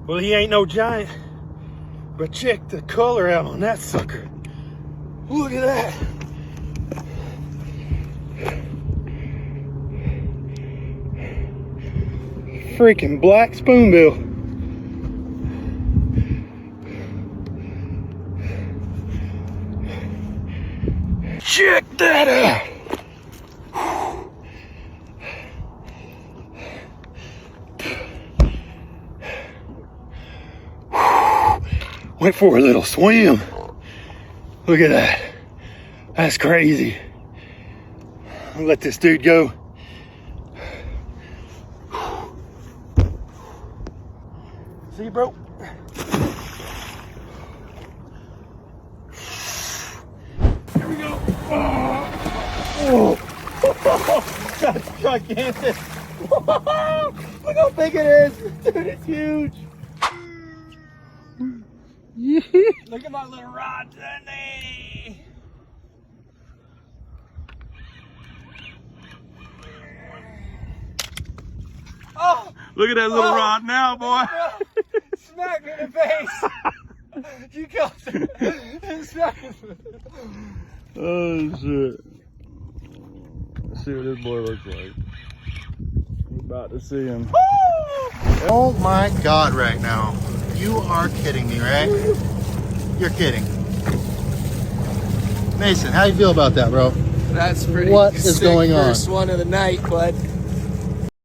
Well, he ain't no giant, but check the color out on that sucker. Look at that. Freaking black spoonbill. Check that out. Went for a little swim. Look at that. That's crazy. I'll let this dude go. See you, bro. Here we go. Oh. That's gigantic. Look how big it is. Dude, it's huge. Look at my little rod, Sunday. Oh! Look at that little rod now, boy. Smack me in the face. You got it. Smack me. Oh, shit. Let's see what this boy looks like. We're about to see him. Oh my God, right now. You are kidding me, right? You're kidding. Mason, how do you feel about that, bro? That's pretty What is sick going on? First one of the night, bud.